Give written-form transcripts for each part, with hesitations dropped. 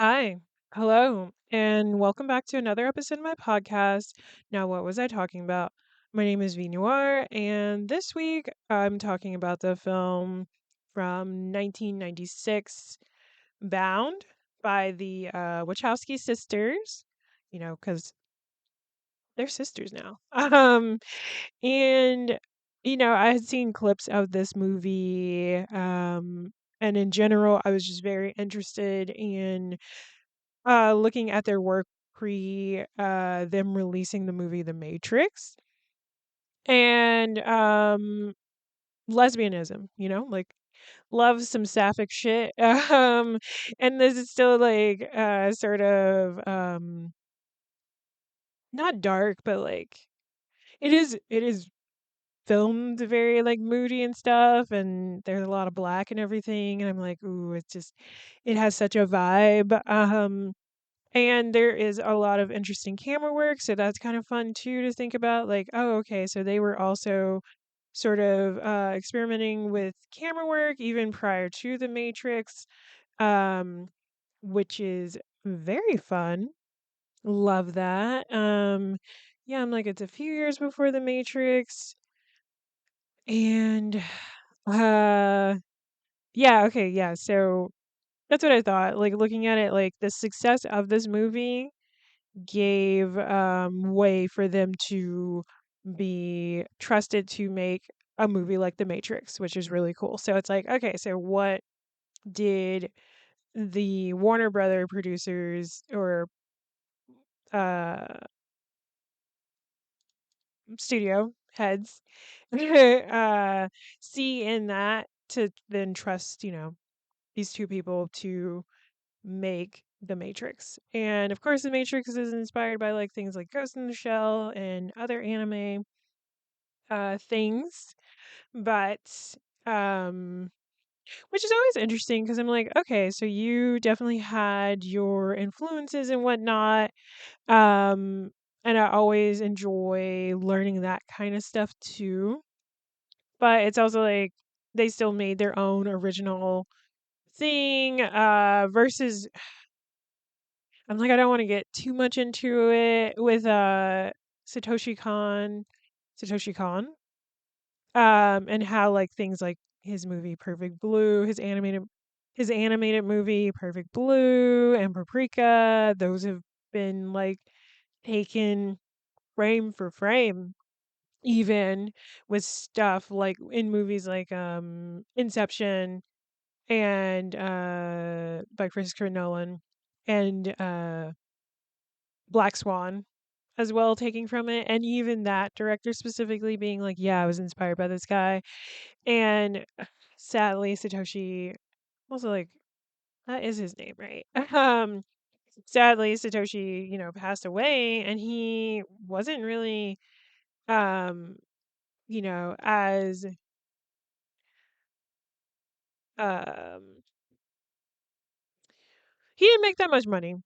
Hi, hello, and welcome back to another episode of my podcast. Now, what was I talking about? My name is V Noir, and this week I'm talking about the film from 1996, Bound, by the Wachowski sisters, because they're sisters now. And, I had seen clips of this movie, and in general, I was just very interested in looking at their work pre them releasing the movie The Matrix and lesbianism, like love some sapphic shit. And this is still like sort of not dark, but like it is filmed very like moody and stuff, and there's a lot of black and everything, and I'm like, ooh, it has such a vibe. And there is a lot of interesting camera work, so that's kind of fun too to think about. Like, oh, okay, so they were also sort of experimenting with camera work even prior to The Matrix, um, which is very fun. Love that. Yeah, I'm like, it's a few years before The Matrix, and uh, yeah, okay, yeah. So that's what I thought. Like looking at it, like the success of this movie gave way for them to be trusted to make a movie like The Matrix, which is really cool. So it's like, okay, so what did the Warner Brother producers or uh studio heads uh see in that to then trust, these two people to make The Matrix. And of course, The Matrix is inspired by like things like Ghost in the Shell and other anime things, but um, which is always interesting because I'm like, okay, so you definitely had your influences and whatnot, um, and I always enjoy learning that kind of stuff too. But it's also like they still made their own original thing versus I'm like, I don't want to get too much into it with Satoshi Kon, Satoshi Kon, and how like things like his movie Perfect Blue, his animated movie Perfect Blue and Paprika, those have been like taken frame for frame, even with stuff like in movies like Inception and by Christopher Nolan and Black Swan as well, taking from it, and even that director specifically being like, "Yeah, I was inspired by this guy." And sadly, Satoshi also like that is his name, right? Sadly, Satoshi, passed away, and he wasn't really, um, as um, he didn't make that much money.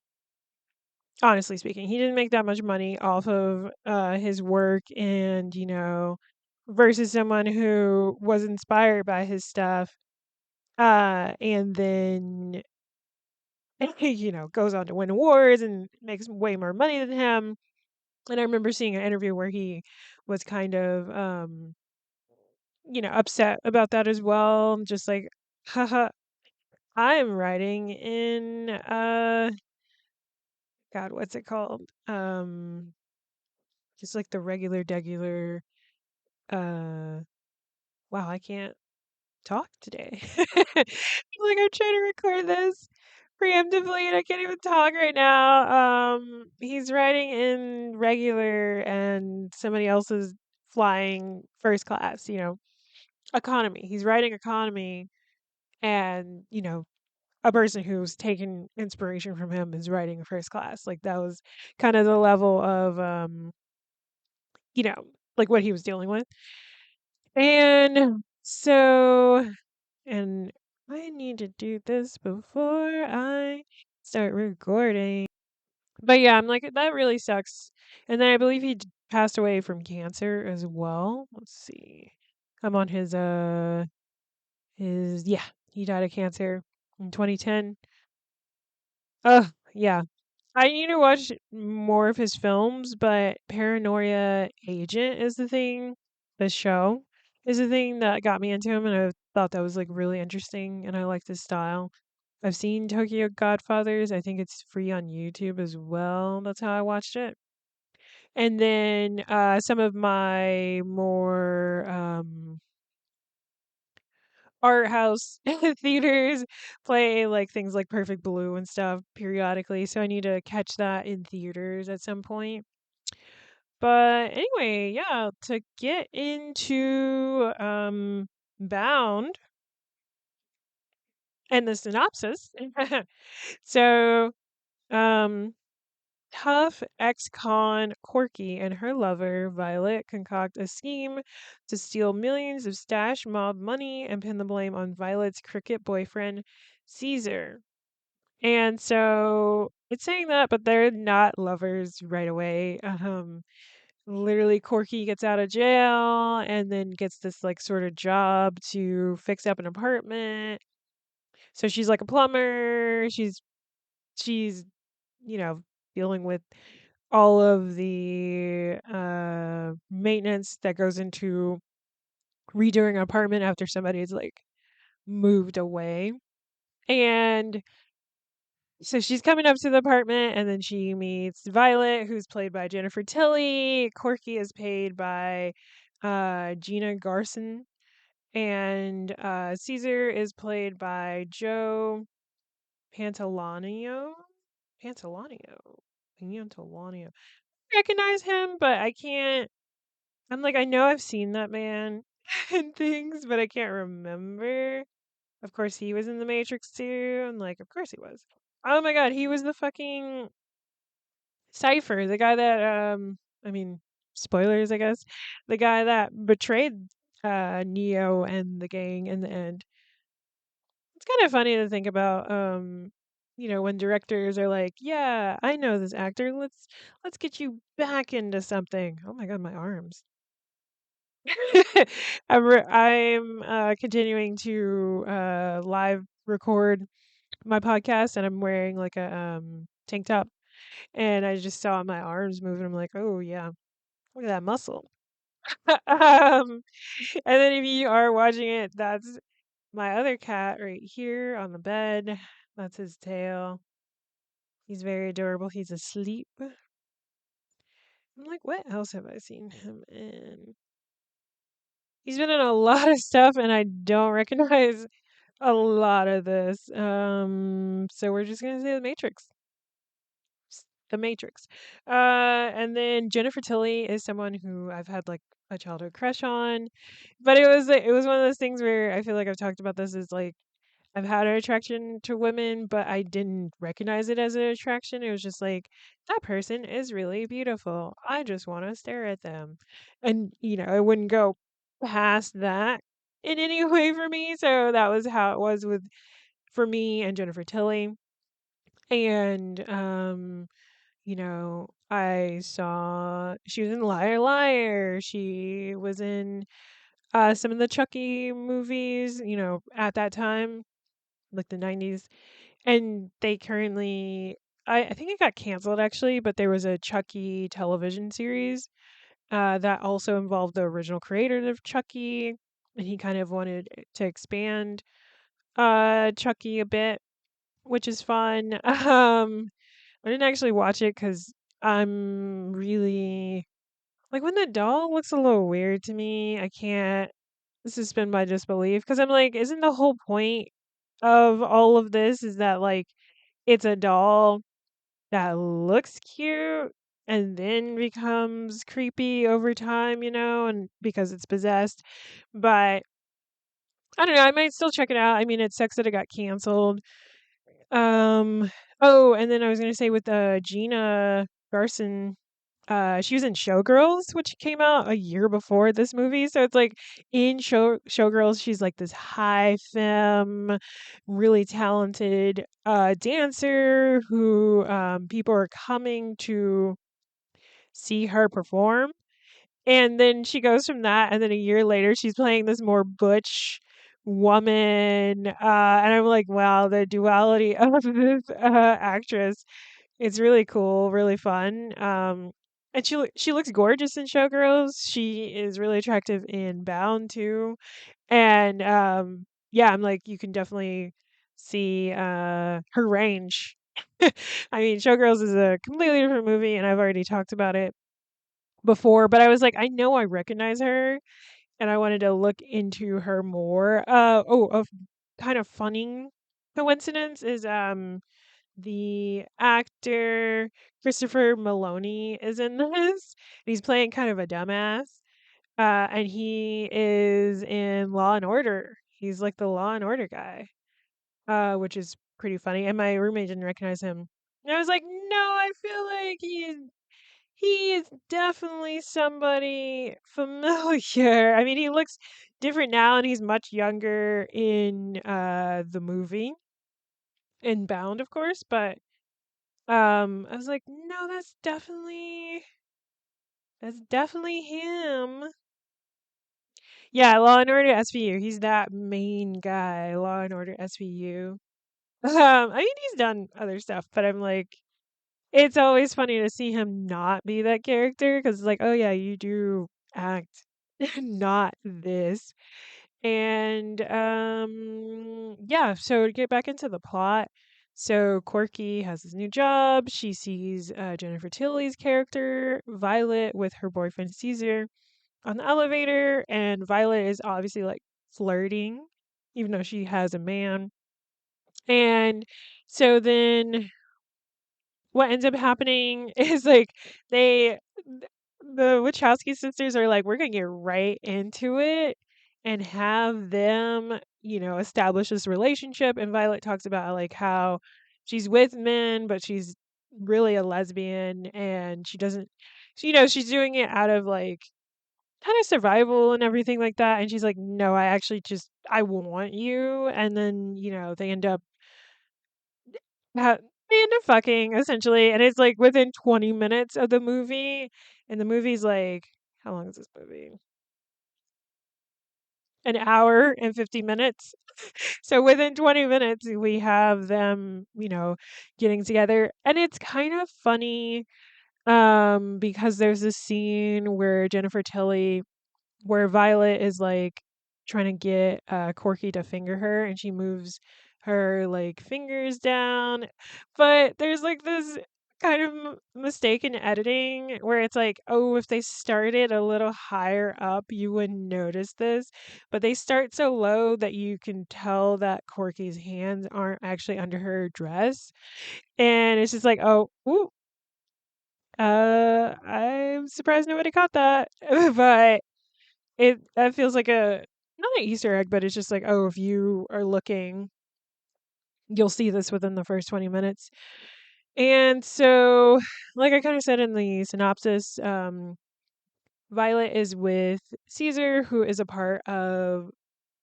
Honestly speaking, he didn't make that much money off of his work, and versus someone who was inspired by his stuff, and then goes on to win awards and makes way more money than him. And I remember seeing an interview where he was kind of upset about that as well, just like, haha, I'm writing in God, what's it called? Just like the regular uh wow, I can't talk today. Like I'm trying to record this preemptively and I can't even talk right now. He's riding in regular and somebody else is flying first class, economy. He's riding economy, and, a person who's taken inspiration from him is riding first class. Like that was kind of the level of you know, like what he was dealing with. And so and I need to do this before I start recording. But yeah, I'm like, that really sucks. And then I believe he passed away from cancer as well. Let's see. I'm on his, yeah, he died of cancer in 2010. Oh, yeah. I need to watch more of his films, but Paranoia Agent is the thing. The show is the thing that got me into him, and I thought that was like really interesting, and I liked his style. I've seen Tokyo Godfathers. I think it's free on YouTube as well. That's how I watched it. And then some of my more art house theaters play like things like Perfect Blue and stuff periodically, so I need to catch that in theaters at some point. But anyway, yeah, to get into Bound and the synopsis. So, um tough ex-con Corky and her lover, Violet, concoct a scheme to steal millions of stash mob money and pin the blame on Violet's cricket boyfriend, Caesar. And so it's saying that, but they're not lovers right away. Literally, Corky gets out of jail and then gets this like sort of job to fix up an apartment. So she's like a plumber. She's you know dealing with all of the maintenance that goes into redoing an apartment after somebody's like moved away. And so she's coming up to the apartment, and then she meets Violet, who's played by Jennifer Tilly. Corky is played by Gina Garson, and Caesar is played by Joe Pantalonio. Pantalonio. Pantalonio. I recognize him, but I can't. I'm like, I know I've seen that man in things, but I can't remember. Of course, he was in The Matrix too. I'm like, of course he was. Oh my god, he was the fucking Cypher, the guy that I mean, spoilers, I guess. The guy that betrayed Neo and the gang in the end. It's kind of funny to think about when directors are like, "Yeah, I know this actor. Let's get you back into something." Oh my god, my arms. I'm continuing to live record my podcast, and I'm wearing like a tank top, and I just saw my arms moving. I'm like, oh yeah, look at that muscle. And then if you are watching it, that's my other cat right here on the bed. That's his tail. He's very adorable. He's asleep. I'm like, what else have I seen him in? He's been in a lot of stuff, and I don't recognize a lot of this. So we're just gonna say The Matrix. The Matrix. And then Jennifer Tilly is someone who I've had like a childhood crush on, but it was one of those things where I feel like I've talked about this is like I've had an attraction to women, but I didn't recognize it as an attraction. It was just like that person is really beautiful. I just want to stare at them, and I wouldn't go past that in any way for me. So that was how it was with for me and Jennifer Tilly. And I saw she was in Liar Liar. She was in some of the Chucky movies, at that time, like the 90s. And they currently I think it got canceled actually, but there was a Chucky television series that also involved the original creator of Chucky, and he kind of wanted to expand Chucky a bit, which is fun. I didn't actually watch it because I'm really like when the doll looks a little weird to me. I can't suspend my disbelief because I'm like, isn't the whole point of all of this is that like it's a doll that looks cute and then becomes creepy over time, and because it's possessed. But I don't know, I might still check it out. I mean, it sucks that it got canceled. Um, oh, and then I was gonna say with Gina Garson, she was in Showgirls, which came out a year before this movie. So it's like in Showgirls, she's like this high femme, really talented dancer who people are coming to see her perform. And then she goes from that, and then a year later, she's playing this more butch woman. And I'm like, wow, the duality of this actress. It's really cool, really fun. And she looks gorgeous in Showgirls. She is really attractive in Bound too. And yeah, I'm like, you can definitely see her range. I mean, Showgirls is a completely different movie, and I've already talked about it before, but I was like, I know I recognize her, and I wanted to look into her more. A kind of funny coincidence is the actor Christopher Maloney is in this. He's playing kind of a dumbass. And he is in Law and Order. He's like the Law and Order guy, which is pretty funny. And my roommate didn't recognize him. And I was like, no, I feel like he is definitely somebody familiar. I mean, he looks different now, and he's much younger in the movie, in Bound, of course. But I was like, no, that's definitely him. Yeah, Law and Order SVU. He's that main guy, Law and Order SVU. I mean, he's done other stuff, but I'm like, it's always funny to see him not be that character because it's like, oh yeah, you do act not this. And yeah, so to get back into the plot, so Corky has his new job. She sees Jennifer Tilly's character, Violet, with her boyfriend Caesar on the elevator, and Violet is obviously like flirting, even though she has a man. And so then what ends up happening is like they, the Wachowski sisters are like, we're gonna get right into it and have them, establish this relationship. And Violet talks about like how she's with men, but she's really a lesbian, and she doesn't, she's doing it out of like kind of survival and everything like that. And she's like, no, I actually just, I want you. And then, ha- they end up fucking essentially. And it's like within 20 minutes of the movie. And the movie's like, how long is this movie? An hour and 50 minutes. So within 20 minutes, we have them, getting together. And it's kind of funny because there's this scene where Jennifer Tilly, where Violet is like trying to get Corky to finger her, and she moves her like fingers down, but there's like this kind of mistake in editing where it's like, oh, if they started a little higher up, you wouldn't notice this, but they start so low that you can tell that Corky's hands aren't actually under her dress, and it's just like, oh, ooh, I'm surprised nobody caught that, but it that feels like a not an Easter egg, but it's just like, oh, if you are looking, you'll see this within the first 20 minutes. And so, like I kind of said in the synopsis, Violet is with Caesar, who is a part of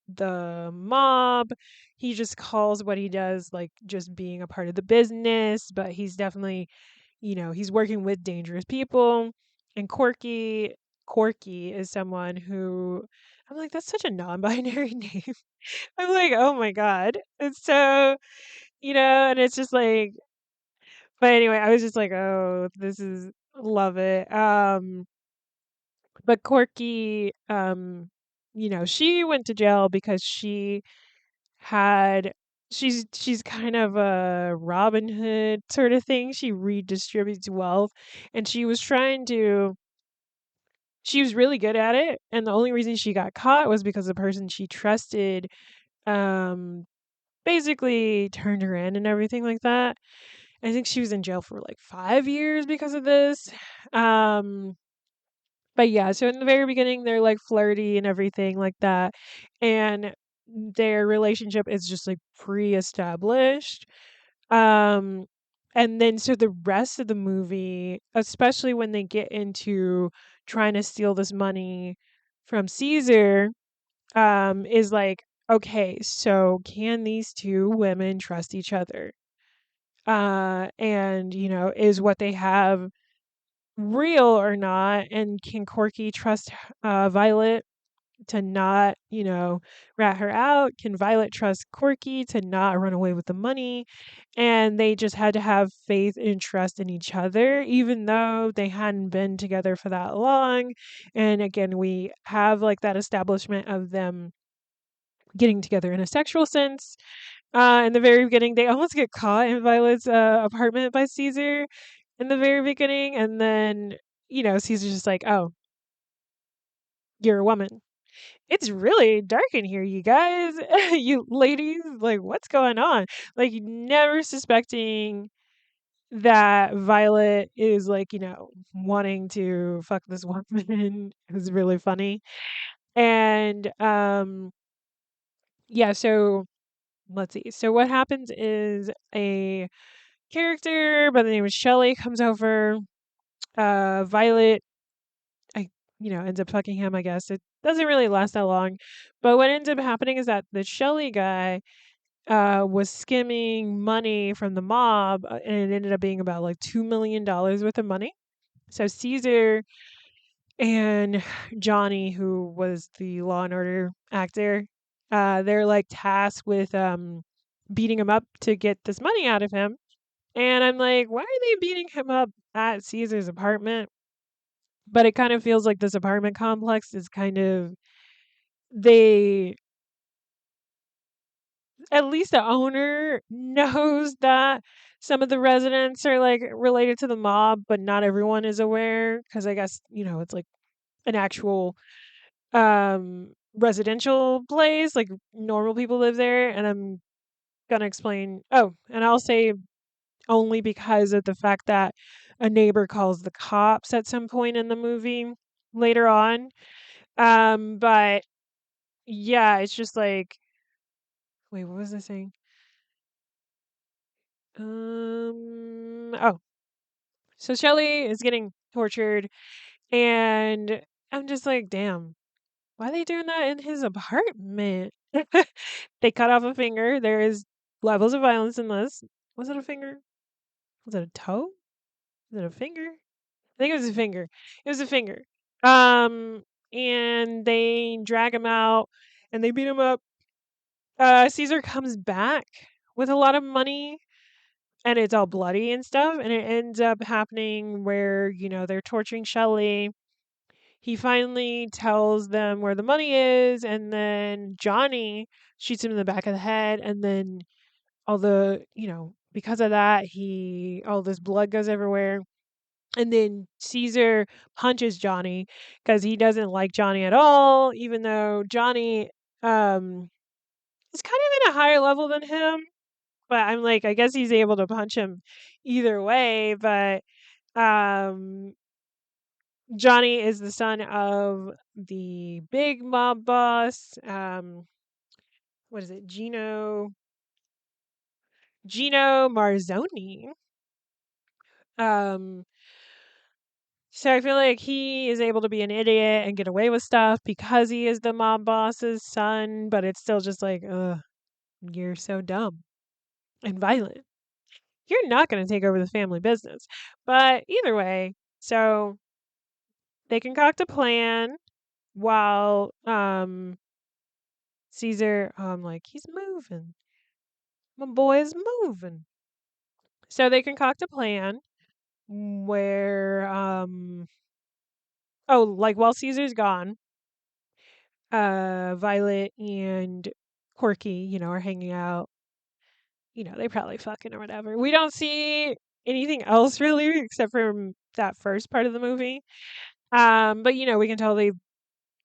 the mob. He just calls what he does like just being a part of the business, but he's definitely, he's working with dangerous people. And Corky is someone who I'm like, that's such a non-binary name. I'm like, oh my God. It's so, and it's just like, but anyway, I was just like, oh, this is love it. But Corky, she went to jail because had she's kind of a Robin Hood sort of thing. She redistributes wealth, and she was really good at it, and the only reason she got caught was because the person she trusted um basically turned her in and everything like that. I think she was in jail for like 5 years because of this. Um but yeah, so in the very beginning they're like flirty and everything like that. And their relationship is just like pre-established. Um and then so the rest of the movie, especially when they get into trying to steal this money from Caesar, is like, okay, so can these two women trust each other? And is what they have real or not? And can Corky trust Violet? to not, rat her out? Can Violet trust Corky to not run away with the money? And they just had to have faith and trust in each other, even though they hadn't been together for that long. And again, we have like that establishment of them getting together in a sexual sense. In the very beginning, they almost get caught in Violet's apartment by Caesar in the very beginning. And then, Caesar's just like, oh, you're a woman. It's really dark in here, you guys. You ladies, like, what's going on? Like, never suspecting that Violet is, like, wanting to fuck this woman is really funny. And, yeah, so let's see. So, what happens is a character by the name of Shelley comes over. Violet, I, ends up fucking him, I guess. It doesn't really last that long. But what ends up happening is that the Shelley guy was skimming money from the mob, and it ended up being about like $2 million worth of money. So Caesar and Johnny, who was the Law and Order actor, they're like tasked with beating him up to get this money out of him. And I'm like, why are they beating him up at Caesar's apartment? But it kind of feels like this apartment complex is kind of they at least the owner knows that some of the residents are like related to the mob, but not everyone is aware because I guess, it's like an actual residential place, like normal people live there. And I'm gonna explain. Oh, and I'll say only because of the fact that a neighbor calls the cops at some point in the movie later on. But yeah, it's just like, wait, what was I saying? Oh, so Shelly is getting tortured, and I'm just like, damn, why are they doing that in his apartment? They cut off a finger. There is levels of violence in this. Was it a finger? Was it a toe? Was it a finger? I think it was a finger. It was a finger. Um, and they drag him out and they beat him up. Caesar comes back with a lot of money and it's all bloody and stuff. And it ends up happening where, they're torturing Shelley. He finally tells them where the money is, and then Johnny shoots him in the back of the head, and then because of that, all this blood goes everywhere. And then Caesar punches Johnny because he doesn't like Johnny at all, even though Johnny um is kind of in a higher level than him. But I'm like, I guess he's able to punch him either way. But um Johnny is the son of the big mob boss. What is it? Gino Marzoni. Um, so I feel like he is able to be an idiot and get away with stuff because he is the mob boss's son, but it's still just like, ugh, you're so dumb and violent. You're not going to take over the family business. But either way, so they concoct a plan while Caesar, I'm like, he's moving. My boy is moving. So they concoct a plan where, oh, like while Caesar's gone, Violet and Corky, are hanging out. They probably fucking or whatever. We don't see anything else really except for that first part of the movie. But we can tell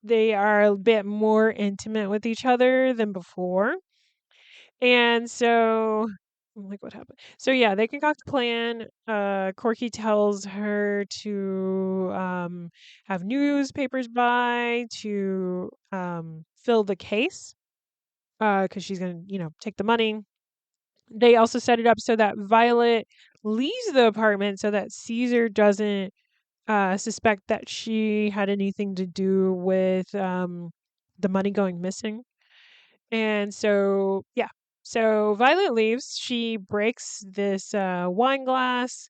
they are a bit more intimate with each other than before. And so I'm like, what happened? So yeah, they concoct a plan. Corky tells her to have newspapers by to fill the case because she's gonna, take the money. They also set it up so that Violet leaves the apartment so that Caesar doesn't suspect that she had anything to do with the money going missing. And so, yeah. So Violet leaves. She breaks this wine glass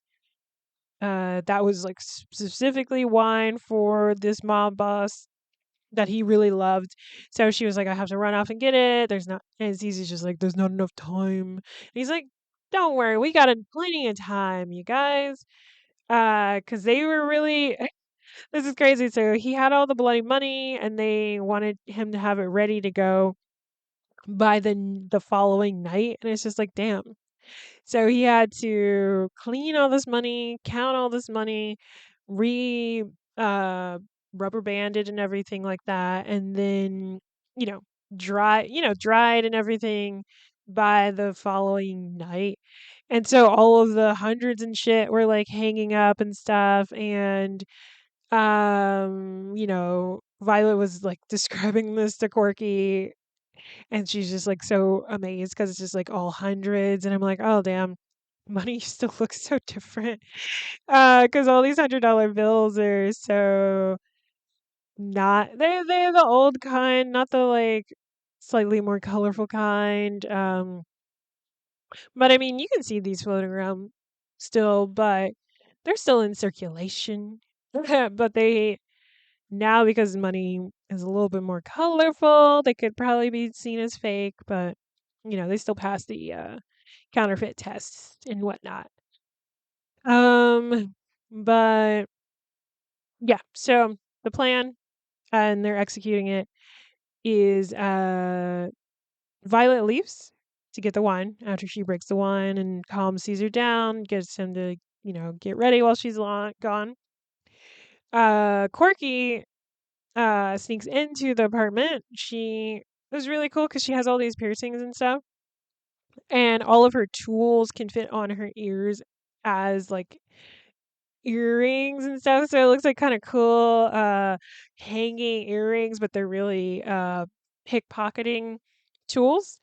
that was like specifically wine for this mob boss. that he really loved. So she was like, I have to run off and get it. There's not, and Zizi's just like, there's not enough time. And he's like, don't worry, we got plenty of time, you guys. Cause they were really, this is crazy. So he had all the bloody money and they wanted him to have it ready to go by the following night. And it's just like, damn. So he had to clean all this money, count all this money, re uh rubber banded and everything like that, and then, you know, dried and everything by the following night. And so all of the hundreds and shit were like hanging up and stuff, and Violet was like describing this to Corky, and she's just like so amazed because it's just like all hundreds, and I'm like, oh damn, money still looks so different. Because all these $100 bills are so not, they're the old kind, not the like slightly more colorful kind. But I mean, you can see these floating around still, but they're still in circulation. But they now, because money is a little bit more colorful, they could probably be seen as fake, but they still pass the counterfeit tests and whatnot. But yeah, so the plan, and they're executing it, is Violet leaves to get the wine after she breaks the wine and calms Caesar down, gets him to, get ready while she's gone. Corky sneaks into the apartment. She it was really cool because she has all these piercings and stuff, and all of her tools can fit on her ears as like earrings and stuff. So it looks like kind of cool hanging earrings, but they're really pickpocketing tools.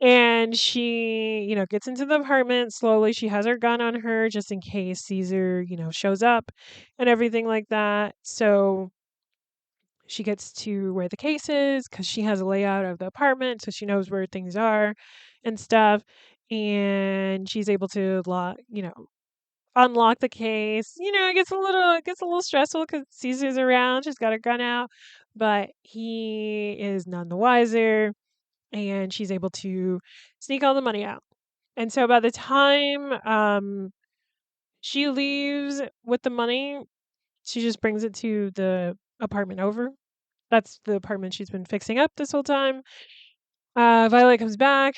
And she, gets into the apartment slowly. She has her gun on her just in case Caesar, shows up and everything like that. So she gets to where the case is because she has a layout of the apartment, so she knows where things are and stuff. And she's able to unlock the case. It gets a little stressful because Caesar's around. She's got her gun out, but he is none the wiser, and she's able to sneak all the money out. And so by the time she leaves with the money, she just brings it to the apartment over. That's the apartment she's been fixing up this whole time. Violet comes back,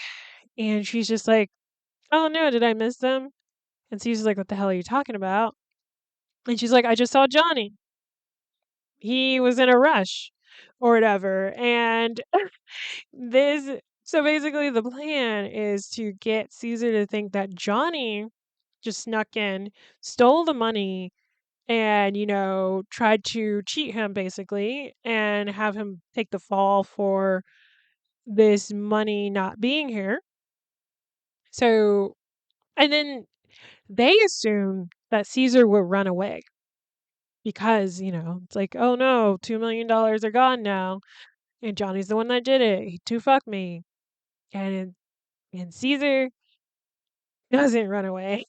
and she's just like, "Oh no, did I miss them?" And Caesar's like, "What the hell are you talking about?" And she's like, "I just saw Johnny. He was in a rush or whatever." And this, so basically, the plan is to get Caesar to think that Johnny just snuck in, stole the money, and, tried to cheat him basically, and have him take the fall for this money not being here. So, and then they assume that Caesar will run away because, it's like, oh no, $2 million are gone now. And Johnny's the one that did it. He to fuck me. And and Caesar doesn't run away.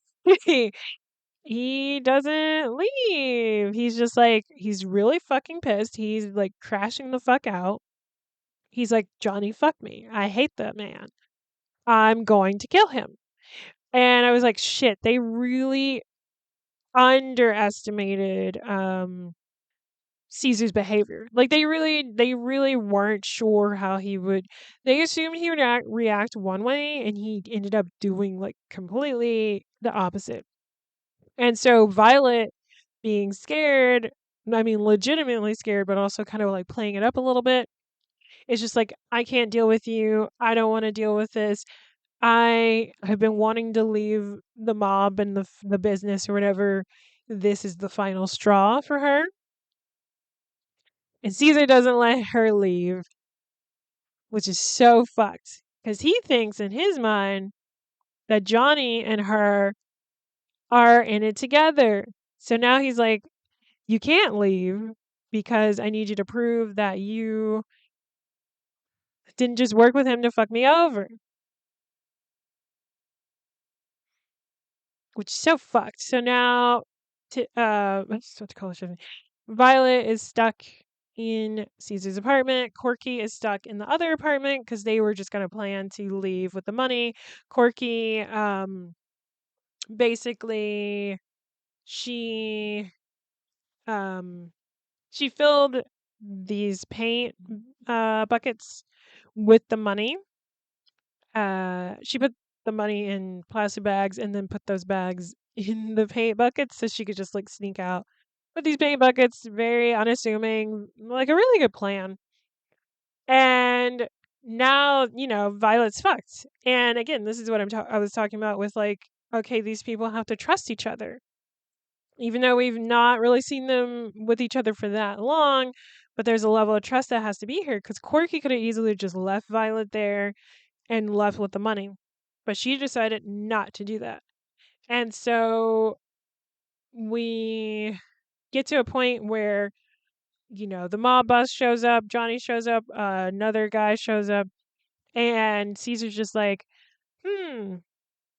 He doesn't leave. He's just like, he's really fucking pissed. He's like crashing the fuck out. He's like, Johnny fucked me. I hate that man. I'm going to kill him. And I was like, shit, they really underestimated Caesar's behavior. Like they really weren't sure how he would. They assumed he would react one way, and he ended up doing like completely the opposite. And so Violet, being scared, I mean legitimately scared, but also kind of like playing it up a little bit, is just like, I can't deal with you. I don't want to deal with this. I have been wanting to leave the mob and the business or whatever. This is the final straw for her. And Caesar doesn't let her leave, which is so fucked because he thinks in his mind that Johnny and her are in it together. So now he's like, you can't leave because I need you to prove that you didn't just work with him to fuck me over, which is so fucked. So now, what's what to call it? Violet is stuck in Caesar's apartment. Corky is stuck in the other apartment because they were just going to plan to leave with the money. Corky, basically, she, um, she filled these paint buckets with the money. She put the money in plastic bags and then put those bags in the paint buckets so she could just like sneak out with these paint buckets. Very unassuming, like a really good plan. And now, Violet's fucked. And again, this is what I was talking about with like, okay, these people have to trust each other. Even though we've not really seen them with each other for that long, but there's a level of trust that has to be here because Corky could have easily just left Violet there and left with the money. But she decided not to do that. And so we get to a point where, the mob boss shows up, Johnny shows up, another guy shows up, and Caesar's just like,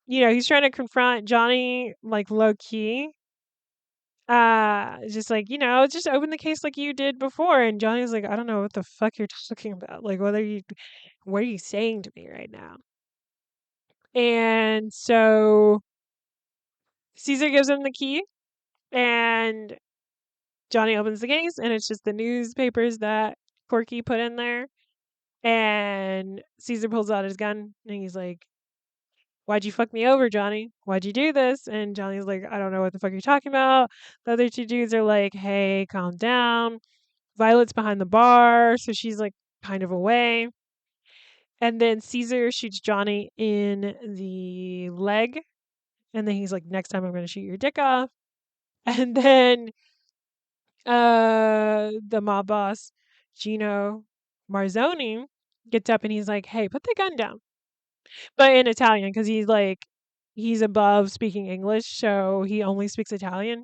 he's trying to confront Johnny like low key. Just like, just open the case like you did before. And Johnny's like, I don't know what the fuck you're talking about. Like, what are you saying to me right now? And so Caesar gives him the key, and Johnny opens the case, and it's just the newspapers that Corky put in there. And Caesar pulls out his gun, and he's like, why'd you fuck me over, Johnny? Why'd you do this? And Johnny's like, I don't know what the fuck you're talking about. The other two dudes are like, hey, calm down. Violet's behind the bar, so she's like kind of away. And then Caesar shoots Johnny in the leg. And then he's like, next time I'm going to shoot your dick off. And then the mob boss, Gino Marzoni, gets up and he's like, hey, put the gun down. But in Italian, because he's above speaking English, so he only speaks Italian.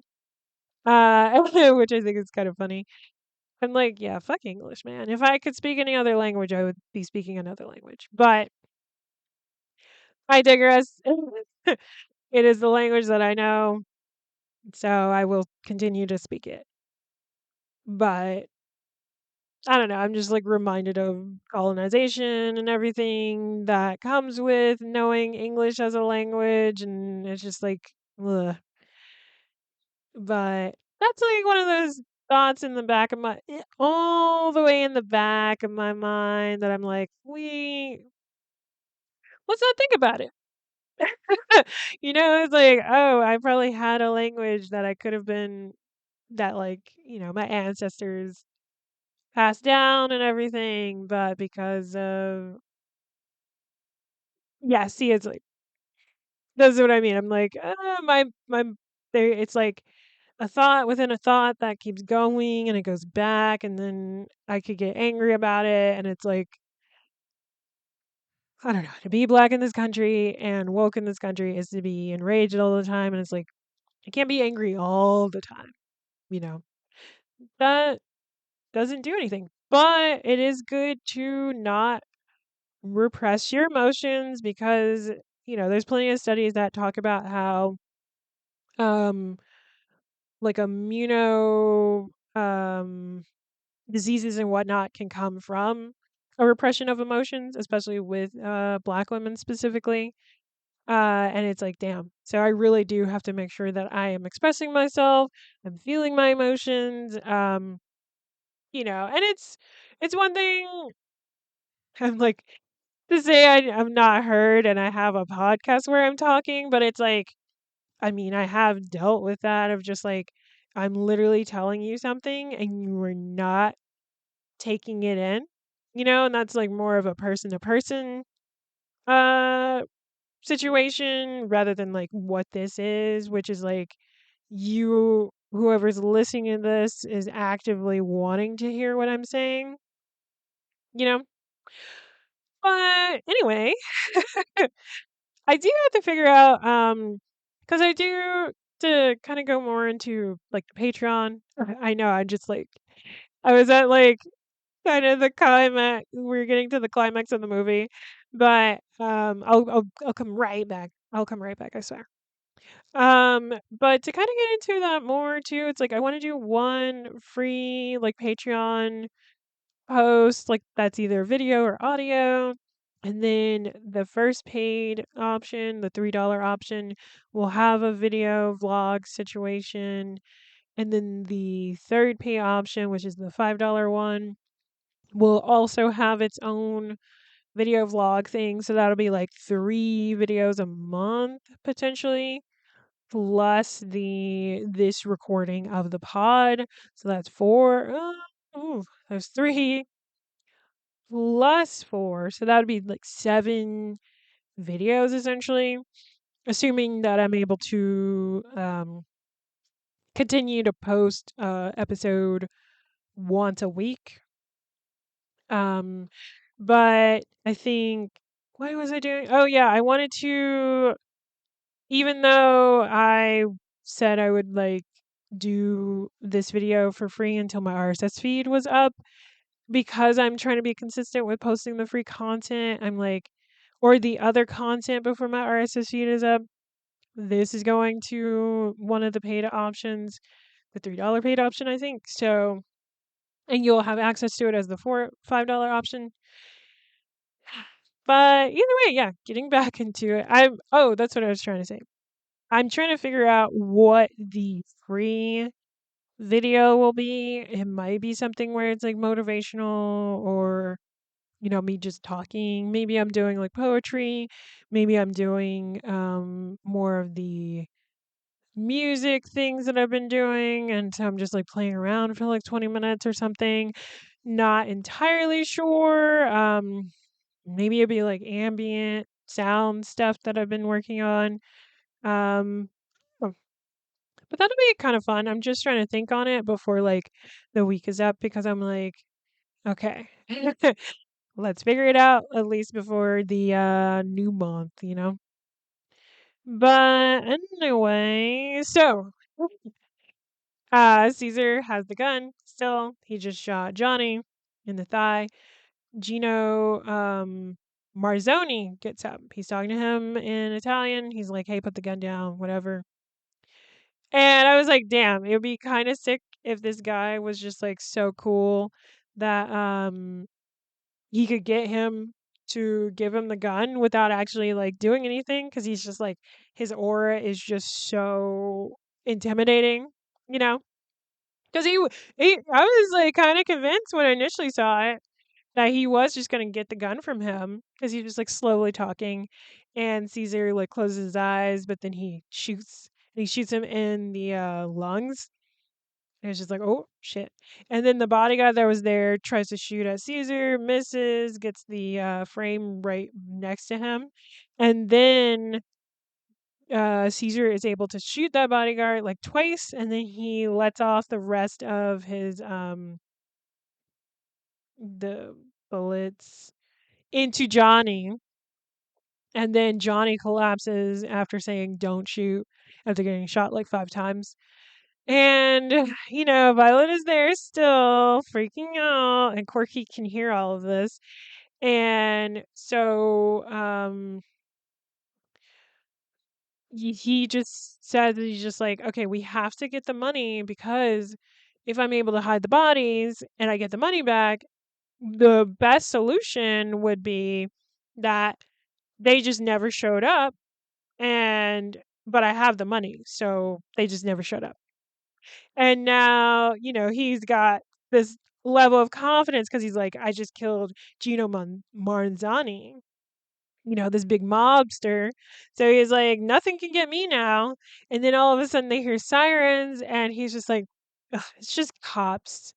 Which I think is kind of funny. I'm like, yeah, fuck English, man. If I could speak any other language, I would be speaking another language. But I digress. It is the language that I know, so I will continue to speak it. But I don't know. I'm just like reminded of colonization and everything that comes with knowing English as a language, and it's just like, ugh. But that's like one of those thoughts in the back of all the way in the back of my mind that I'm like, let's not think about it. It's like, oh, I probably had a language that I could have been that like, my ancestors passed down and everything, but because of yeah, see, it's like that's what I mean. I'm like, my there. It's like a thought within a thought that keeps going and it goes back, and then I could get angry about it, and it's like I don't know. To be black in this country and woke in this country is to be enraged all the time, and it's like I can't be angry all the time. You know that doesn't do anything, but it is good to not repress your emotions because there's plenty of studies that talk about how um like immuno diseases and whatnot can come from a repression of emotions, especially with black women specifically. And it's like, damn. So I really do have to make sure that I am expressing myself, I'm feeling my emotions. And it's one thing I'm like to say I'm not heard and I have a podcast where I'm talking, but it's like I mean, I have dealt with that of just like I'm literally telling you something and you are not taking it in, and that's like more of a person to person uh situation rather than like what this is, which is like whoever's listening to this is actively wanting to hear what I'm saying, you know? But anyway, I do have to figure out because I do to kind of go more into like the Patreon. I know I just like I was at like kind of the climax. We're getting to the climax of the movie, but I'll come right back. I'll come right back. I swear. But to kind of get into that more too, it's like I want to do one free like Patreon post, like that's either video or audio. And then the first paid option, the $3 option, will have a video vlog situation. And then the third pay option, which is the $5 one, will also have its own video vlog thing. So that'll be like 3 videos a month potentially, plus the this recording of the pod. So that's four. There's 3 plus 4. So that would be like 7 videos essentially, assuming that I'm able to continue to post episode once a week. Um, but I think, what was I doing? Oh yeah, I wanted to, even though I said I would like do this video for free until my RSS feed was up, because I'm trying to be consistent with posting the free content, I'm like, or the other content before my RSS feed is up. This is going to one of the paid options, the $3 paid option, I think. So, and you'll have access to it as the $5 option. But either way, yeah, getting back into it. That's what I was trying to say. I'm trying to figure out what the free video will be. It might be something where it's like motivational, or me just talking. Maybe I'm doing like poetry. Maybe I'm doing more of the music things that I've been doing, and so I'm just like playing around for like 20 minutes or something. Not entirely sure. Maybe it'd be like ambient sound stuff that I've been working on. Um oh, but that'll be kind of fun. I'm just trying to think on it before like the week is up, because I'm like, okay. Let's figure it out at least before the new month. But anyway, so Caesar has the gun still. He just shot Johnny in the thigh. Gino Marzoni gets up. He's talking to him in Italian. He's like, "Hey, put the gun down, whatever." And I was like, "Damn, it would be kind of sick if this guy was just like so cool that he could get him to give him the gun without actually like doing anything, because he's just like, his aura is just so intimidating, you know? Because I was like kind of convinced when I initially saw it that he was just gonna get the gun from him, because he was like slowly talking, and Caesar like closes his eyes, but then he shoots him in the lungs. And it's just like, oh shit. And then the bodyguard that was there tries to shoot at Caesar, misses, gets the frame right next to him. And then Caesar is able to shoot that bodyguard like twice, and then he lets off the rest of his the bullets into Johnny. And then Johnny collapses after saying don't shoot, after getting shot like 5 times. And, Violet is there still, freaking out, and Corky can hear all of this. And so he just said that he's just like, okay, we have to get the money, because if I'm able to hide the bodies and I get the money back, the best solution would be that they just never showed up, and but I have the money, so they just never showed up. And now, he's got this level of confidence, because he's like, I just killed Gino Marzani, this big mobster. So he's like, nothing can get me now. And then all of a sudden they hear sirens, and he's just like, "Ugh, it's just cops.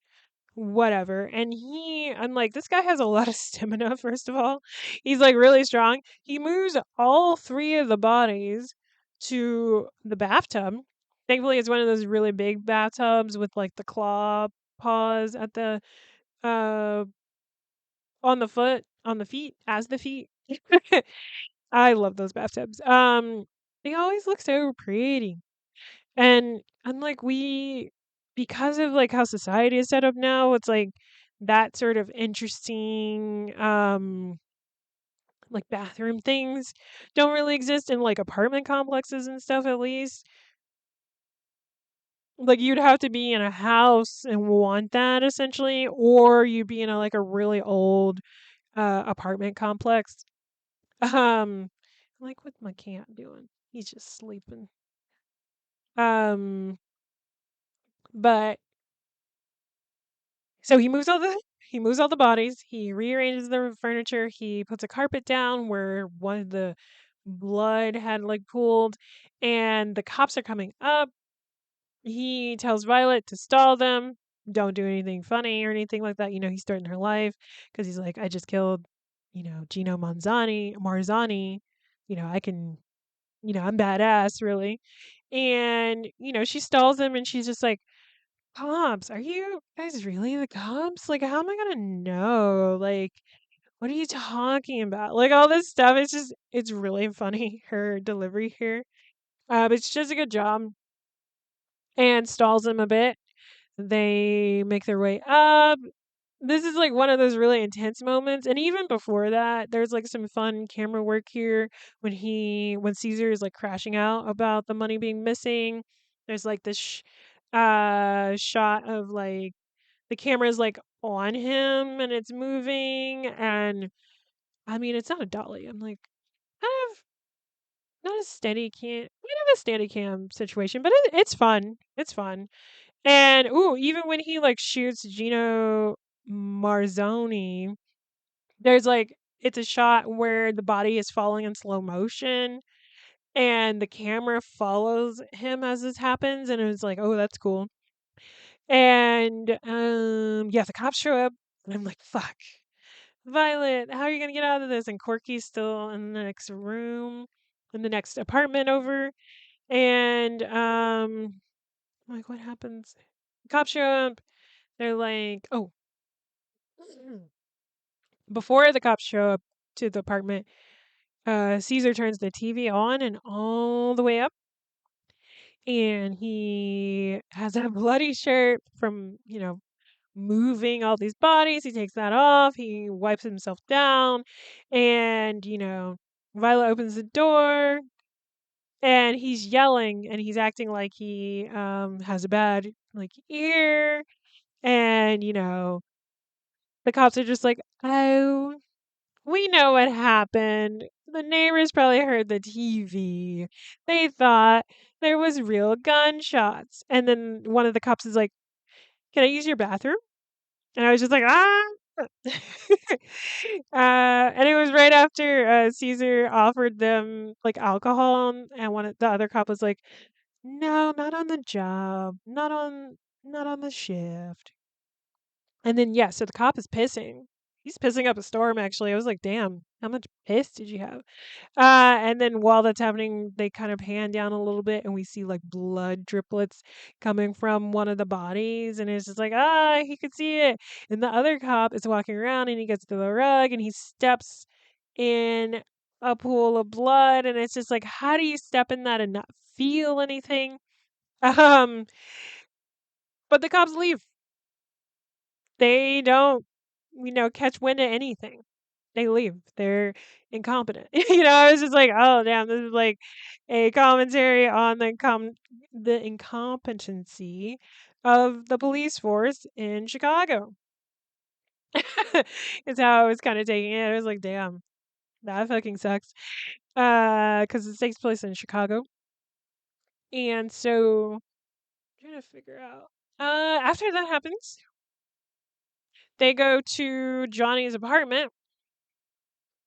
Whatever." And I'm like, this guy has a lot of stamina, first of all. He's like really strong. He moves all 3 of the bodies to the bathtub. Thankfully, it's one of those really big bathtubs with like the claw paws at the uh on the feet, as the feet. I love those bathtubs. They always look so pretty. And unlike because of like how society is set up now, it's like that sort of interesting like bathroom things don't really exist in like apartment complexes and stuff at least. Like you'd have to be in a house and want that essentially, or you'd be in a like a really old apartment complex. Um like what's my cat doing? He's just sleeping. Um but so he moves all the bodies, he rearranges the furniture, he puts a carpet down where one of the blood had like pooled, and the cops are coming up. He tells Violet to stall them. Don't do anything funny or anything like that. He's threatening her life because he's like, I just killed, Gino Marzani. I can, I'm badass, really. And, she stalls him and she's just like, cops, are you guys really the cops? Like, how am I going to know? Like, what are you talking about? Like, all this stuff. It's really funny, her delivery here. But she does a good job and stalls him a bit. They make their way up. This is like one of those really intense moments, and even before that, there's like some fun camera work here when Caesar is like crashing out about the money being missing. There's like this shot of like the camera's like on him and it's moving, and I mean it's not a dolly. I'm like kind of not a steady cam, kind of a steady cam situation, but it's fun. It's fun. And ooh, even when he like shoots Gino Marzoni, there's like it's a shot where the body is falling in slow motion and the camera follows him as this happens, and it's like, oh, that's cool. And yeah, the cops show up and I'm like, fuck. Violet, how are you gonna get out of this? And Corky's still in the next room, in the next apartment over. And I'm like, what happens? The cops show up. They're like, oh, before the cops show up to the apartment, Caesar turns the TV on and all the way up, and he has a bloody shirt from, moving all these bodies. He takes that off, he wipes himself down, and, Violet opens the door, and he's yelling, and he's acting like he has a bad, like, ear, and, the cops are just like, oh, we know what happened. The neighbors probably heard the TV. They thought there was real gunshots. And then one of the cops is like, "Can I use your bathroom?" And I was just like, "Ah." And it was right after Caesar offered them like alcohol, and the other cop was like, "No, not on the job. Not on the shift." And then yeah, so the cop is pissing. He's pissing up a storm actually. I was like, "Damn, how much piss did you have?" And then while that's happening, they kind of pan down a little bit and we see like blood driplets coming from one of the bodies, and it's just like, he could see it. And the other cop is walking around and he gets to the rug and he steps in a pool of blood, and it's just like, how do you step in that and not feel anything? Um, but the cops leave. They don't, catch wind of anything. They leave. They're incompetent. I was just like, oh damn, this is like a commentary on the incompetency of the police force in Chicago. Is how I was kind of taking it. I was like, damn, that fucking sucks. Because it takes place in Chicago, and so I'm trying to figure out. After that happens, they go to Johnny's apartment.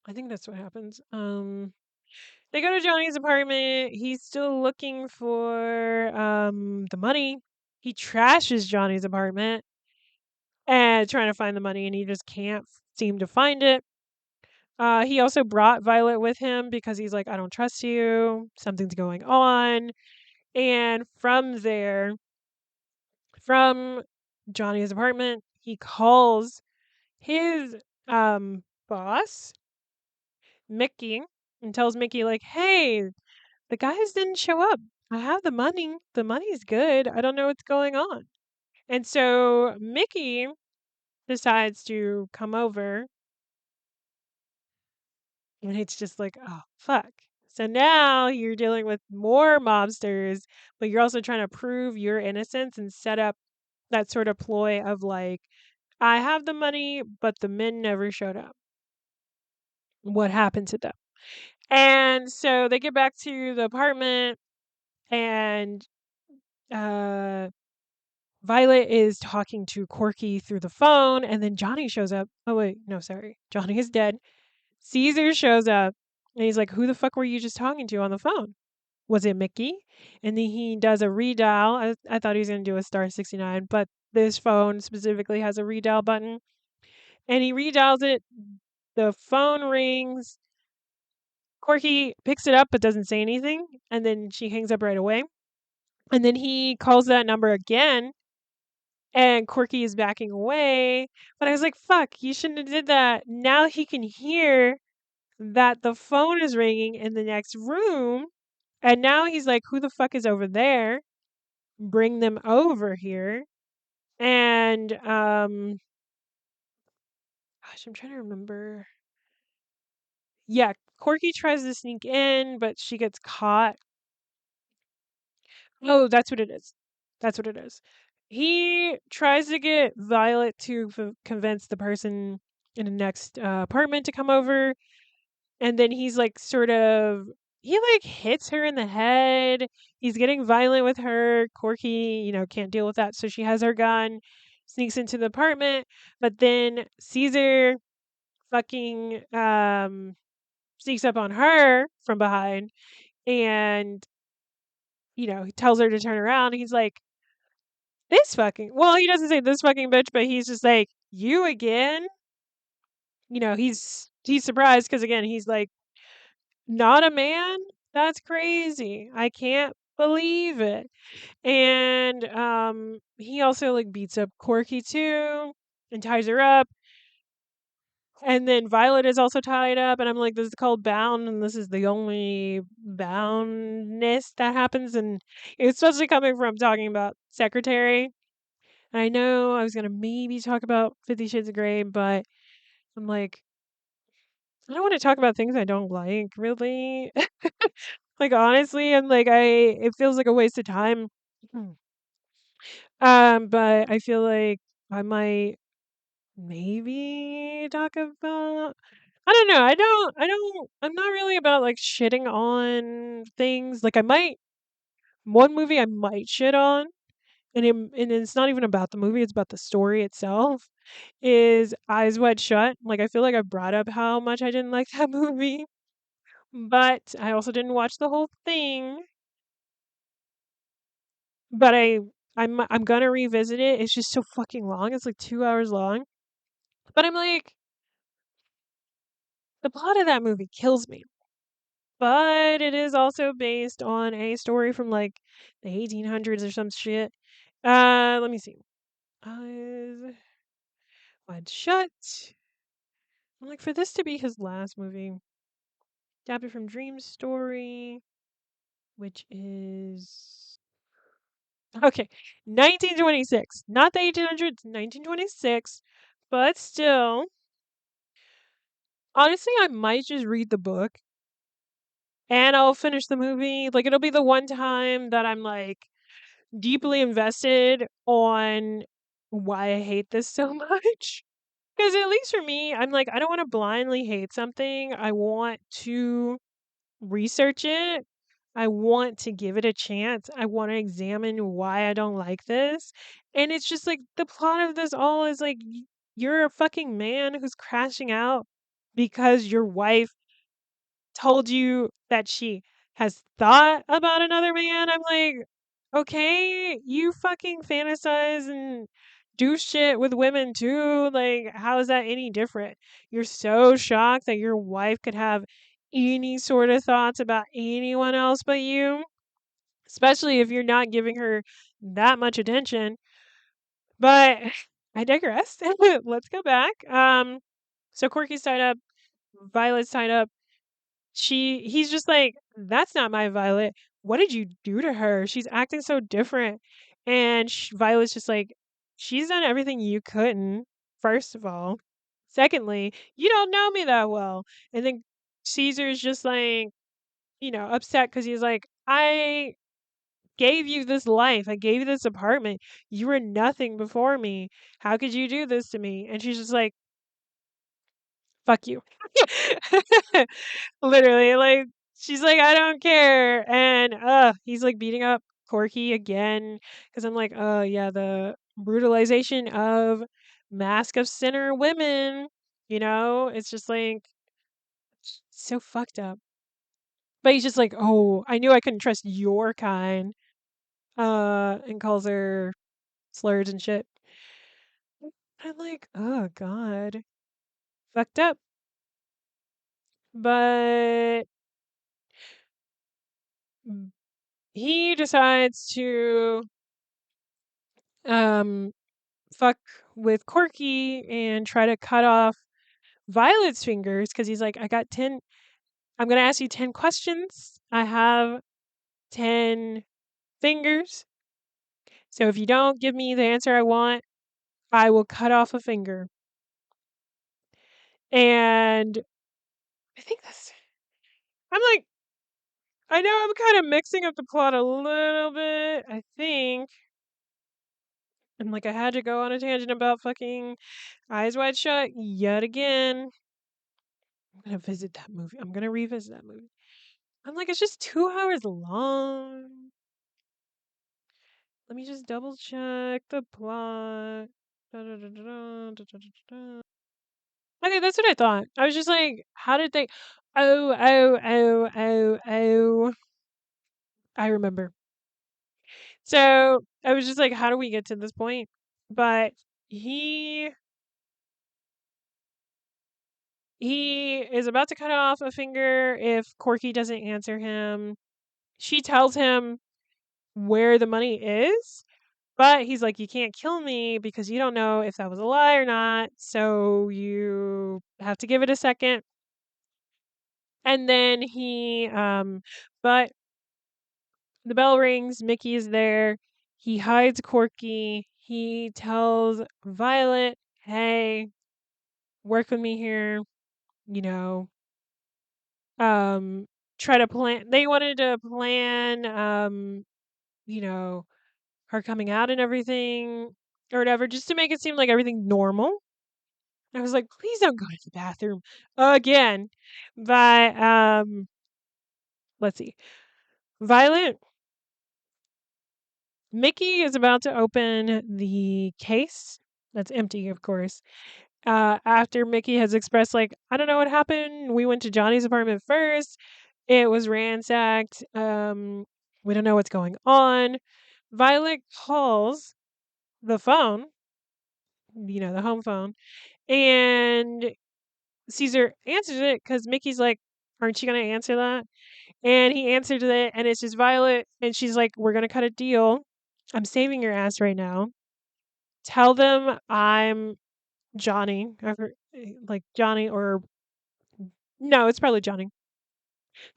I think that's what happens. They go to Johnny's apartment. He's still looking for the money. He trashes Johnny's apartment and trying to find the money, and he just can't seem to find it. He also brought Violet with him because he's like, I don't trust you. Something's going on. And from Johnny's apartment, he calls his boss, Mickey, and tells Mickey, like, hey, the guys didn't show up. I have the money. The money's good. I don't know what's going on. And so Mickey decides to come over And it's just like, oh, fuck. So now you're dealing with more mobsters, but you're also trying to prove your innocence and set up that sort of ploy of like, I have the money, but the men never showed up. What happened to them? And so they get back to the apartment, and uh, Violet is talking to Corky through the phone, and then Johnny shows up. Oh, wait, no, sorry. Johnny is dead. Caesar shows up, and he's like, who the fuck were you just talking to on the phone? Was it Mickey? And then he does a redial. I thought he was going to do a star 69, but this phone specifically has a redial button. And he redials it. The phone rings. Corky picks it up but doesn't say anything. And then she hangs up right away. And then he calls that number again. And Corky is backing away. But I was like, fuck, you shouldn't have did that. Now he can hear that the phone is ringing in the next room. And now he's like, who the fuck is over there? Bring them over here. And gosh, I'm trying to remember. Yeah, Corky tries to sneak in, but she gets caught. Oh, that's what it is. That's what it is. He tries to get Violet to convince the person in the next apartment to come over, and then he's like sort of he like hits her in the head. He's getting violent with her. Corky, can't deal with that, so she has her gun, sneaks into the apartment, but then Caesar fucking sneaks up on her from behind, and he tells her to turn around, and he's like, this fucking well, he doesn't say this fucking bitch, but he's just like, you again? He's surprised because again, he's like, not a man? That's crazy. I can't believe it. And he also like beats up Corky too and ties her up. And then Violet is also tied up, and I'm like, this is called bound, and this is the only boundness that happens, and especially coming from talking about Secretary. I know I was gonna maybe talk about 50 Shades of Grey, but I'm like, I don't want to talk about things I don't like, really. Like honestly, and like it feels like a waste of time. Mm. But I feel like I might maybe talk about I don't know. I'm not really about like shitting on things. Like I might one movie I might shit on, and it's not even about the movie, it's about the story itself, is Eyes Wide Shut. Like I feel like I brought up how much I didn't like that movie, but I also didn't watch the whole thing. But I'm gonna revisit it. It's just so fucking long. It's like 2 hours long. But I'm like, the plot of that movie kills me. But it is also based on a story from like the 1800s or some shit. Let me see. Eyes Wide Shut. I'm like, for this to be his last movie, adapted from Dream Story, which is okay, 1926, not the 1800s, 1926, but still. Honestly, I might just read the book and I'll finish the movie. Like, it'll be the one time that I'm like deeply invested on why I hate this so much. Because at least for me, I'm like, I don't want to blindly hate something. I want to research it. I want to give it a chance. I want to examine why I don't like this. And it's just like the plot of this all is like, you're a fucking man who's crashing out because your wife told you that she has thought about another man. I'm like, okay, you fucking fantasize and do shit with women too. Like, how is that any different? You're so shocked that your wife could have any sort of thoughts about anyone else but you, especially if you're not giving her that much attention. But I digress. Let's go back. So Corky's tied up, Violet's tied up. He's just like, that's not my Violet. What did you do to her? She's acting so different. And Violet's just like, she's done everything you couldn't, first of all. Secondly, you don't know me that well. And then Caesar's just like, upset because he's like, I gave you this life. I gave you this apartment. You were nothing before me. How could you do this to me? And she's just like, fuck you. Literally, like, she's like, I don't care. And he's like beating up Corky again. Cause I'm like, oh yeah, the brutalization of Mask of Sinner women. It's just like so fucked up. But he's just like, oh, I knew I couldn't trust your kind. And calls her slurs and shit. I'm like, oh god, fucked up. But he decides to um fuck with Corky and try to cut off Violet's fingers because he's like, I got 10. I'm gonna ask you 10 questions. I have 10 fingers. So if you don't give me the answer I want, I will cut off a finger. And I think that's. I'm like, I know I'm kind of mixing up the plot a little bit. I think. I'm like, I had to go on a tangent about fucking Eyes Wide Shut yet again. I'm gonna visit that movie. I'm gonna revisit that movie. I'm like, it's just 2 hours long. Let me just double check the plot. Da-da-da-da-da, okay, that's what I thought. I was just like, how did they? Oh, oh, oh, oh, oh. I remember. So I was just like, how do we get to this point? But he he is about to cut off a finger if Corky doesn't answer him. She tells him where the money is, but he's like, you can't kill me because you don't know if that was a lie or not. So you have to give it a second. And then but the bell rings, Mickey is there. He hides Corky. He tells Violet, hey, work with me here, you know, um, try to plan. They wanted to plan, you know, her coming out and everything or whatever, just to make it seem like everything normal. I was like, please don't go to the bathroom again. But let's see. Violet, Mickey is about to open the case. That's empty, of course. After Mickey has expressed, like, I don't know what happened. We went to Johnny's apartment first. It was ransacked. We don't know what's going on. Violet calls the phone, the home phone, and Caesar answers it because Mickey's like, aren't you going to answer that? And he answered it, and it's just Violet, and she's like, we're going to cut a deal. I'm saving your ass right now. Tell them I'm Johnny, like Johnny, or no, it's probably Johnny.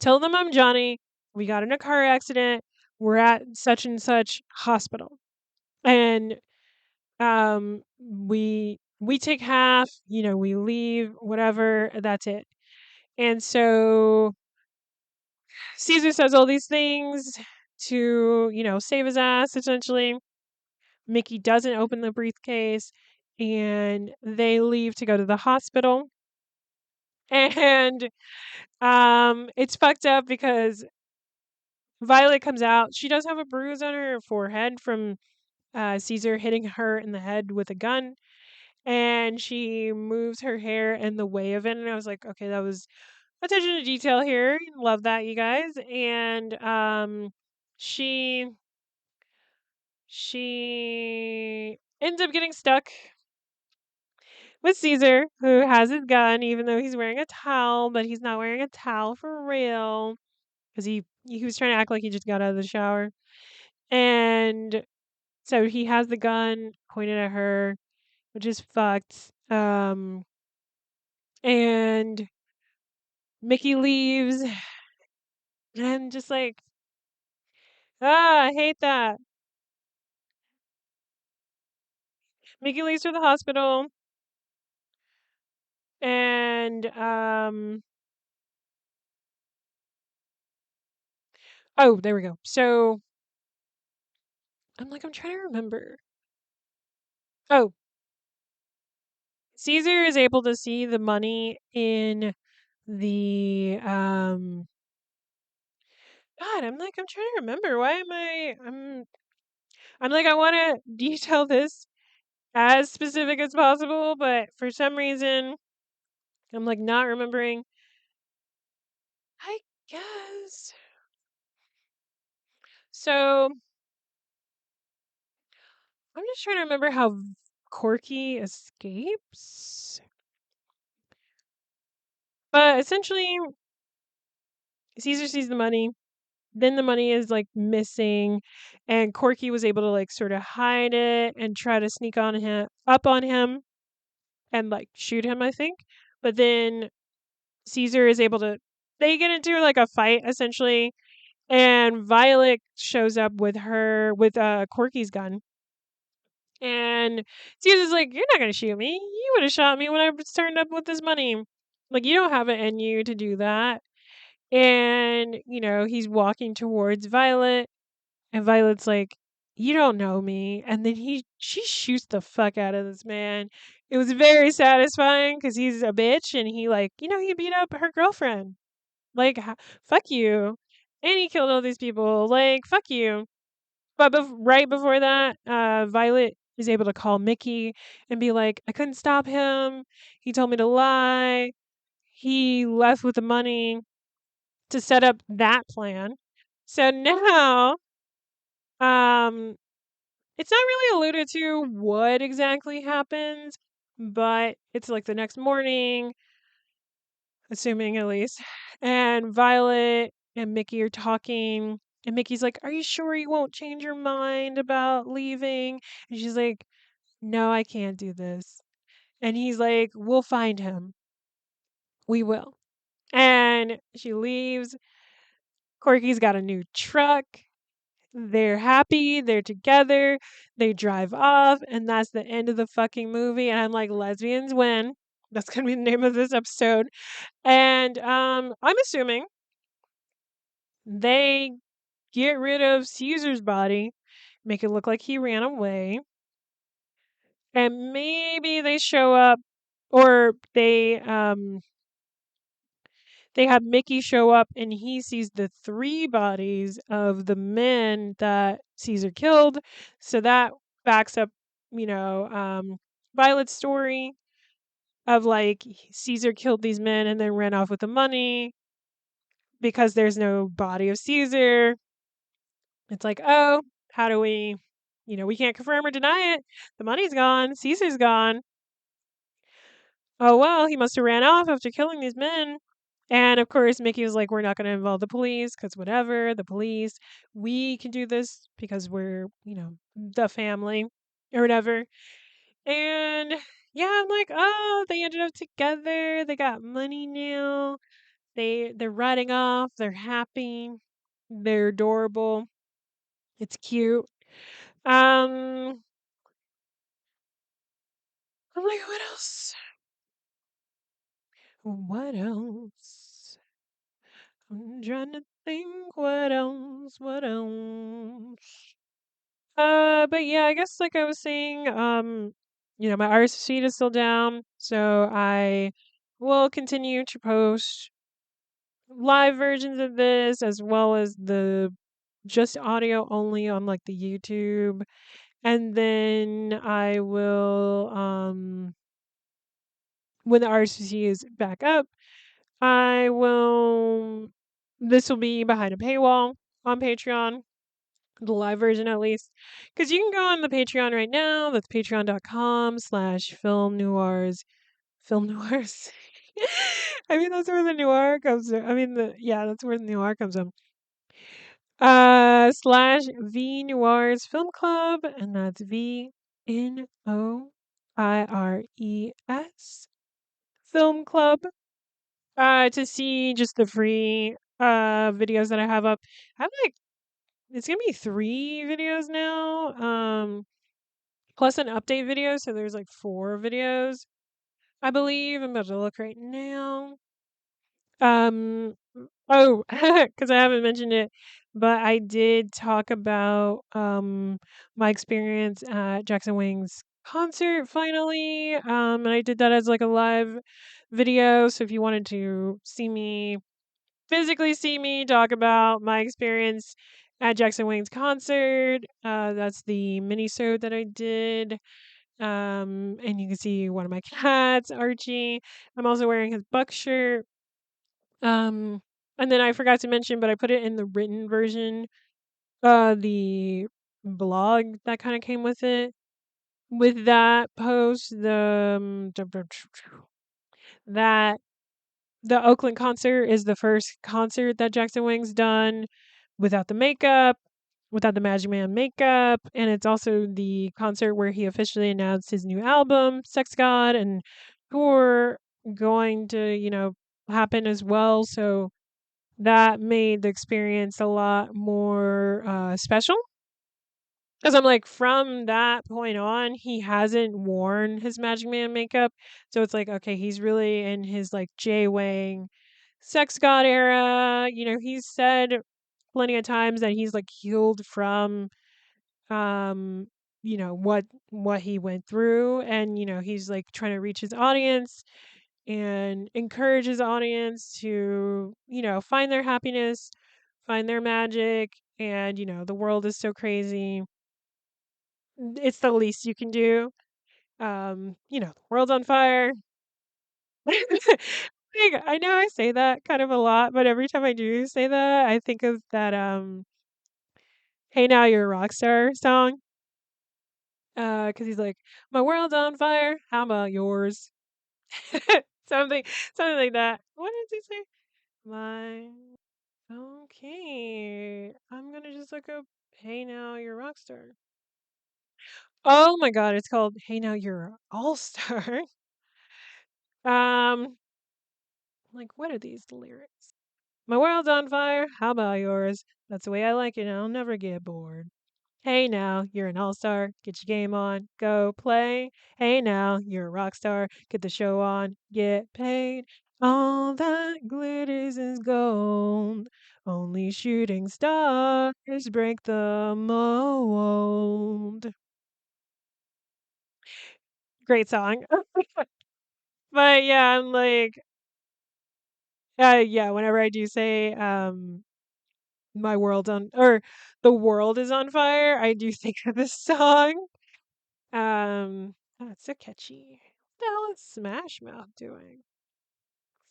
Tell them I'm Johnny. We got in a car accident. We're at such and such hospital. And we take half, we leave, whatever, that's it. And so Caesar says all these things to, save his ass essentially. Mickey doesn't open the briefcase and they leave to go to the hospital. And it's fucked up because Violet comes out. She does have a bruise on her forehead from Caesar hitting her in the head with a gun. And she moves her hair in the way of it. And I was like, okay, that was attention to detail here. Love that, you guys. And she she ends up getting stuck with Caesar, who has his gun, even though he's wearing a towel, but he's not wearing a towel for real. Because he was trying to act like he just got out of the shower. And so he has the gun pointed at her, which is fucked. And Mickey leaves, and I'm just like, I hate that. Mickey leaves for the hospital, and Oh, there we go. So I'm trying to remember. Oh, Caesar is able to see the money in the God, I'm trying to remember. Why am I'm like I want to detail this as specific as possible, but for some reason I'm like not remembering. I guess. So, I'm just trying to remember how Corky escapes. But essentially Caesar sees the money, then the money is like missing, and Corky was able to like sort of hide it and try to sneak on him up on him and like shoot him, I think. But then Caesar is able to they get into like a fight essentially, and Violet shows up with her with Corky's gun. And Caesar's like, "You're not gonna shoot me. You would have shot me when I was turned up with this money. Like you don't have it in you to do that." And, he's walking towards Violet, and Violet's like, "You don't know me." And then she shoots the fuck out of this man. It was very satisfying because he's a bitch and he like, he beat up her girlfriend. Like, fuck you. And he killed all these people. Like, fuck you. But right before that, Violet is able to call Mickey and be like, "I couldn't stop him. He told me to lie. He left with the money to set up that plan." So now, um, it's not really alluded to what exactly happens, but it's like the next morning, assuming at least, and Violet and Mickey are talking, and Mickey's like, "Are you sure you won't change your mind about leaving?" And she's like, "No, I can't do this." And he's like, "We'll find him. We will." And she leaves. Corky's got a new truck. They're happy, they're together, they drive off, and that's the end of the fucking movie. And I'm like, lesbians win. That's gonna be the name of this episode. And I'm assuming they get rid of Caesar's body, make it look like he ran away, and maybe they show up or they have Mickey show up and he sees the three bodies of the men that Caesar killed. So that backs up, Violet's story of like Caesar killed these men and then ran off with the money because there's no body of Caesar. It's like, oh, how do we can't confirm or deny it. The money's gone, Caesar's gone. Oh, well, he must have ran off after killing these men. And of course, Mickey was like, "We're not going to involve the police because whatever, the police, we can do this because we're, the family or whatever." And yeah, I'm like, "Oh, they ended up together. They got money now. They're riding off. They're happy. They're adorable. It's cute." Um, I'm like, "What else? What else?" I'm trying to think what else, what else. But yeah, I guess like I was saying, my RSS feed is still down, so I will continue to post live versions of this as well as the just audio only on like the YouTube. And then I will when the RSS is back up, I will this will be behind a paywall on Patreon, the live version at least. Because you can go on the Patreon right now. That's patreon.com/film noirs. Film noirs. I mean, that's where the noir comes from. I mean, that's where the noir comes from. /V Noirs Film Club, and that's VNOIRES Film Club. To see just the free videos that I have up. I have like it's gonna be 3 videos now. Plus an update video, so there's like 4 videos, I believe. I'm about to look right now. Oh, because I haven't mentioned it, but I did talk about my experience at Jackson Wang's concert finally. And I did that as like a live video. So if you wanted to physically see me talk about my experience at Jackson Wang's concert, that's the mini-sode that I did. And you can see one of my cats, Archie. I'm also wearing his Buck shirt. Um, and then I forgot to mention, but I put it in the written version, the blog that kind of came with it. With that post, that the Oakland concert is the first concert that Jackson Wang's done without the makeup, without the Magic Man makeup, and it's also the concert where he officially announced his new album, Sex God, and tour going to, happen as well. So that made the experience a lot more special. Because I'm like, from that point on, he hasn't worn his Magic Man makeup. So it's like, okay, he's really in his like Jay Wang sex god era. He's said plenty of times that he's like healed from um what he went through, and he's like trying to reach his audience and encourage his audience to find their happiness, find their magic, and the world is so crazy. It's the least you can do. The world's on fire. Like, I know I say that kind of a lot, but every time I do say that, I think of that "Hey Now You're a Rock Star" song. Because he's like, "My world's on fire. How about yours?" something, something like that. What did he say? My Okay. I'm gonna just look up "Hey Now You're a Rock Star." Oh my god, it's called "Hey Now You're a All Star." um, like, what are these lyrics? My world's on fire. How about yours? That's the way I like it. And I'll never get bored. Hey now, you're an all-star. Get your game on. Go play. Hey now, you're a rock star. Get the show on. Get paid. All that glitters is gold. Only shooting stars break the mold. Great song. But yeah, I'm like, yeah, whenever I do say, my world on or the world is on fire, I do think of this song. Oh, it's so catchy. What the hell is Smash Mouth doing?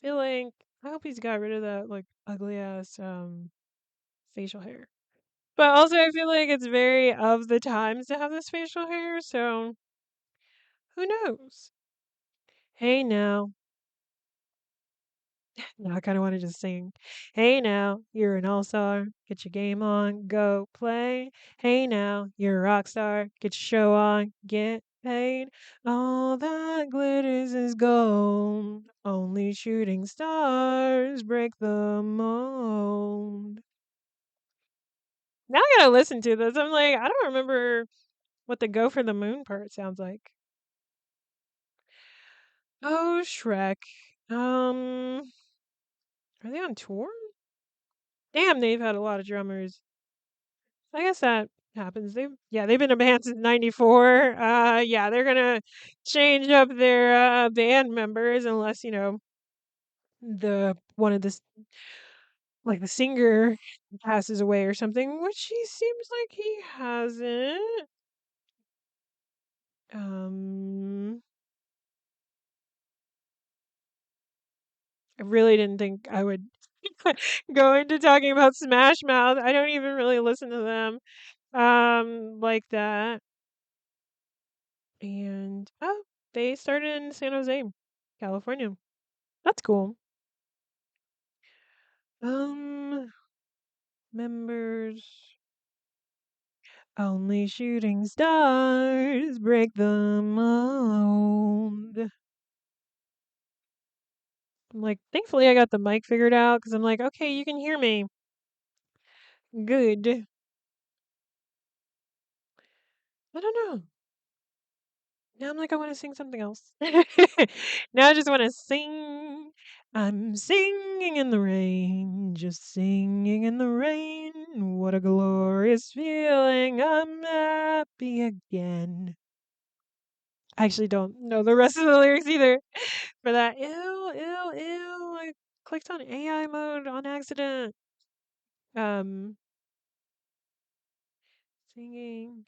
I feel like I hope he's got rid of that like ugly ass facial hair. But also I feel like it's very of the times to have this facial hair, so who knows? Hey now. Now I kinda wanna just sing. Hey now, you're an all-star. Get your game on, go play. Hey now, you're a rock star. Get your show on, get paid. All that glitters is gold. Only shooting stars break the mold. Now I gotta listen to this. I'm like, I don't remember what the go for the moon part sounds like. Oh, Shrek. Um, are they on tour? Damn, they've had a lot of drummers. I guess that happens. They've been a band since '94. Yeah, they're gonna change up their band members unless the one of the like the singer passes away or something, which he seems like he hasn't. Um, I really didn't think I would go into talking about Smash Mouth. I don't even really listen to them like that. And oh, they started in San Jose, California. That's cool. Um, members. Only shooting stars break the mold. I'm like, thankfully I got the mic figured out because I'm like, okay, you can hear me. Good. I don't know. Now I'm like, I want to sing something else. Now I just want to sing. I'm singing in the rain, just singing in the rain. What a glorious feeling. I'm happy again. I actually don't know the rest of the lyrics either for that. Ew, ew, ew. I clicked on AI mode on accident. Um, singing,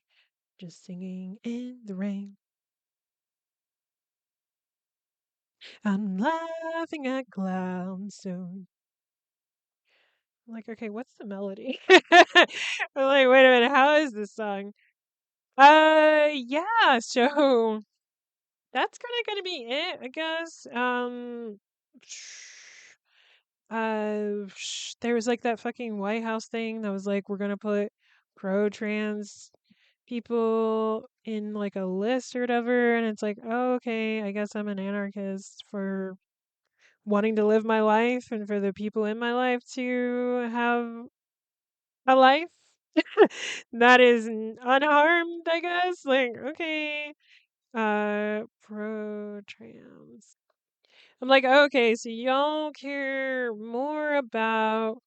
just singing in the rain. I'm laughing at clowns soon. I'm like, okay, what's the melody? I'm like, wait a minute, how is this song? Yeah, so that's kind of gonna be it, I guess. There was like that fucking White House thing that was like, we're gonna put pro-trans people in like a list or whatever, and it's like, oh, okay, I guess I'm an anarchist for wanting to live my life and for the people in my life to have a life that is unharmed, I guess. Like, okay, pro trans. I'm like, okay, so y'all care more about.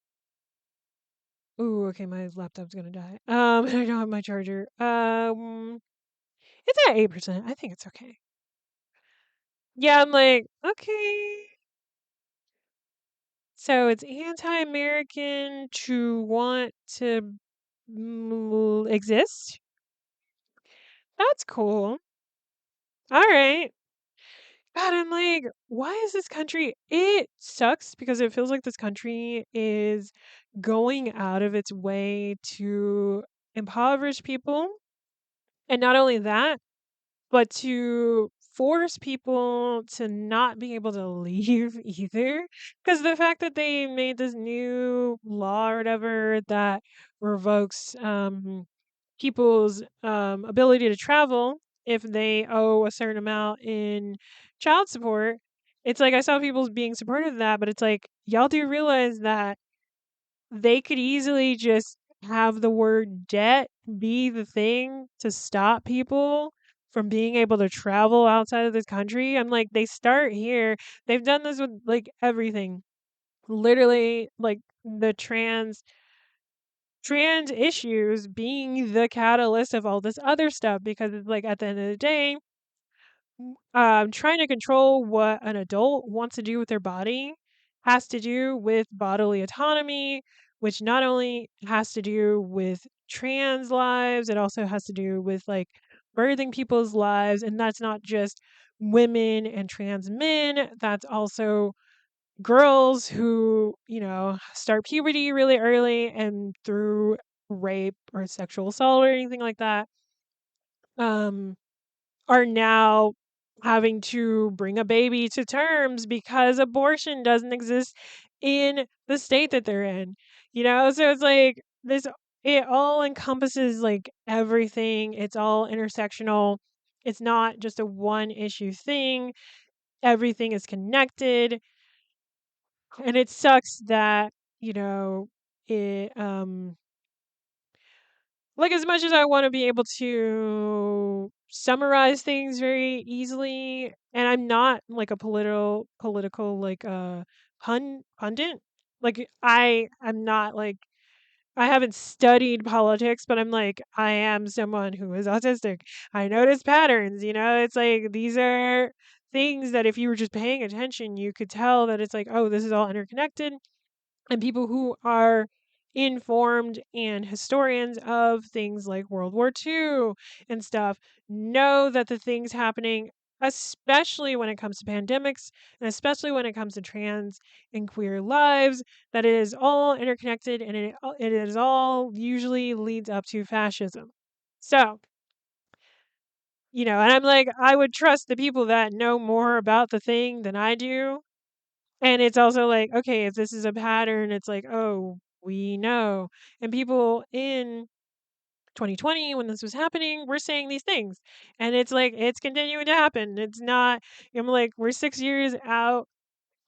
Ooh, okay, my laptop's gonna die. I don't have my charger. It's at 8%. I think it's okay. Yeah, I'm like, okay. So it's anti-American to want to exist. That's cool. All right. God, I'm like, why is this country? It sucks because it feels like this country is going out of its way to impoverish people. And not only that, but to force people to not be able to leave either. Because the fact that they made this new law or whatever that revokes people's ability to travel if they owe a certain amount in child support. It's like I saw people being supportive of that, but it's like y'all do realize that they could easily just have the word debt be the thing to stop people from being able to travel outside of this country. I'm like, they start here. They've done this with like everything. Literally, like the trans issues being the catalyst of all this other stuff because it's like at the end of the day, trying to control what an adult wants to do with their body has to do with bodily autonomy, which not only has to do with trans lives, it also has to do with like birthing people's lives. And that's not just women and trans men, that's also girls who, start puberty really early and through rape or sexual assault or anything like that. Um, are now having to bring a baby to terms because abortion doesn't exist in the state that they're in. So it's like this it all encompasses like everything. It's all intersectional. It's not just a one issue thing. Everything is connected. And it sucks that, you know, it like as much as I want to be able to summarize things very easily, and I'm not like a political like pundit. Like I'm not like I haven't studied politics, but I'm like I am someone who is autistic. I notice patterns, it's like these are things that if you were just paying attention, you could tell that it's like, oh, this is all interconnected, and people who are informed and historians of things like World War II and stuff know that the things happening, especially when it comes to pandemics and especially when it comes to trans and queer lives, that it is all interconnected and it is all usually leads up to fascism. So, and I'm like, I would trust the people that know more about the thing than I do, and it's also like, okay, if this is a pattern, it's like, oh, we know. And people in 2020, when this was happening, were saying these things. And it's like, it's continuing to happen. It's not, I'm like, we're 6 years out,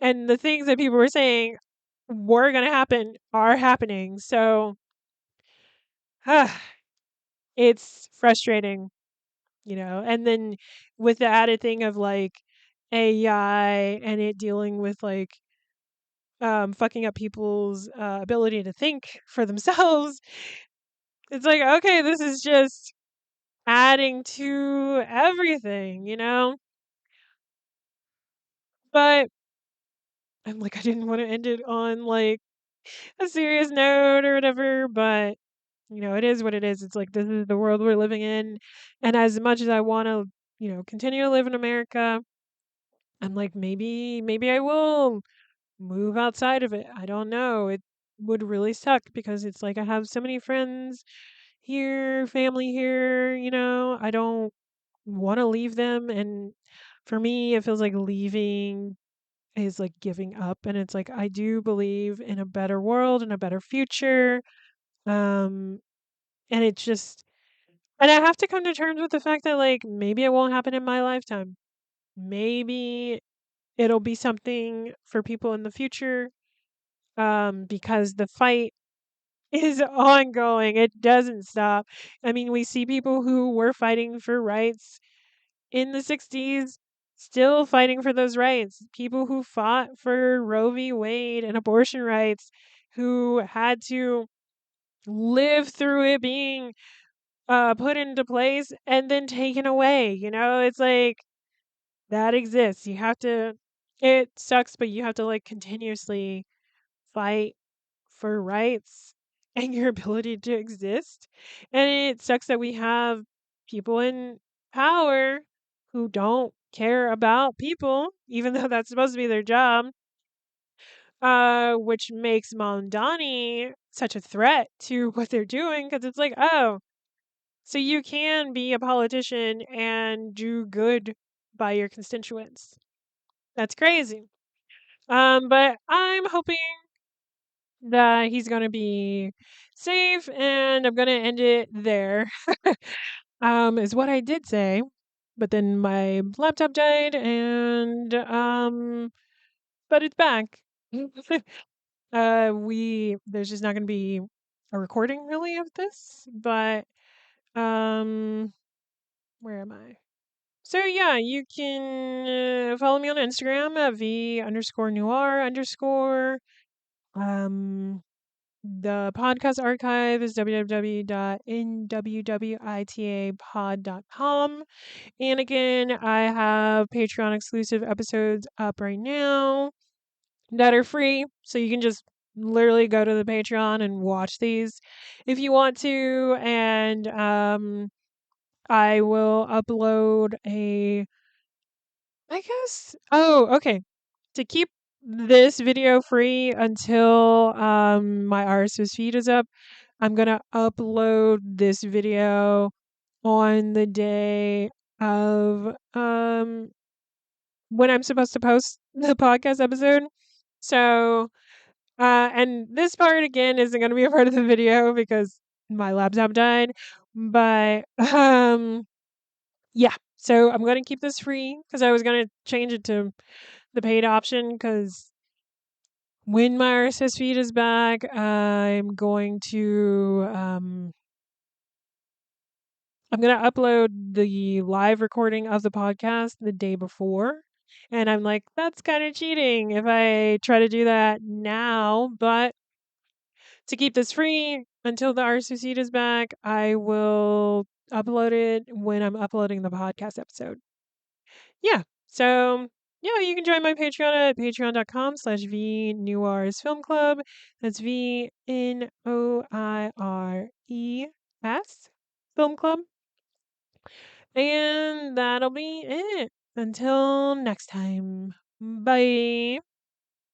and the things that people were saying were going to happen are happening. So it's frustrating, And then with the added thing of like AI and it dealing with like fucking up people's ability to think for themselves. It's like, okay, this is just adding to everything, you know? But I'm like, I didn't want to end it on like a serious note or whatever, but it is what it is. It's like this is the world we're living in. And as much as I want to, continue to live in America, I'm like, maybe I will move outside of it. I don't know. It would really suck because it's like I have so many friends here, family here, I don't want to leave them. And for me, it feels like leaving is like giving up. And it's like, I do believe in a better world and a better future. Um, and it's just, and I have to come to terms with the fact that, like, maybe it won't happen in my lifetime. Maybe it'll be something for people in the future, because the fight is ongoing. It doesn't stop. I mean, we see people who were fighting for rights in the 60s still fighting for those rights. People who fought for Roe v. Wade and abortion rights, who had to live through it being put into place and then taken away. It's like that exists. You have to, it sucks, but you have to like continuously fight for rights and your ability to exist. And it sucks that we have people in power who don't care about people, even though that's supposed to be their job, which makes Mondani such a threat to what they're doing because it's like, oh, so you can be a politician and do good by your constituents. That's crazy. But I'm hoping that he's gonna be safe, and I'm gonna end it there. Is what I did say, but then my laptop died, and but it's back. We there's just not gonna be a recording really of this, but um, where am I? So yeah, you can follow me on Instagram at v_noir_. Um, the podcast archive is www.nwwitapod.com. And again, I have Patreon exclusive episodes up right now that are free. So you can just literally go to the Patreon and watch these if you want to. And I will upload I guess. Oh, okay. To keep this video free until my RSS feed is up, I'm gonna upload this video on the day of when I'm supposed to post the podcast episode. So and this part again isn't gonna be a part of the video because my laptop died. But yeah. So I'm gonna keep this free because I was gonna change it to the paid option because when my RSS feed is back, I'm gonna upload the live recording of the podcast the day before. And I'm like, that's kind of cheating if I try to do that now. But to keep this free until the RSS feed is back, I will upload it when I'm uploading the podcast episode. Yeah. So yeah, you can join my Patreon at patreon.com/VNoirs Film Club. That's VNOIRES Film Club. And that'll be it. Until next time. Bye.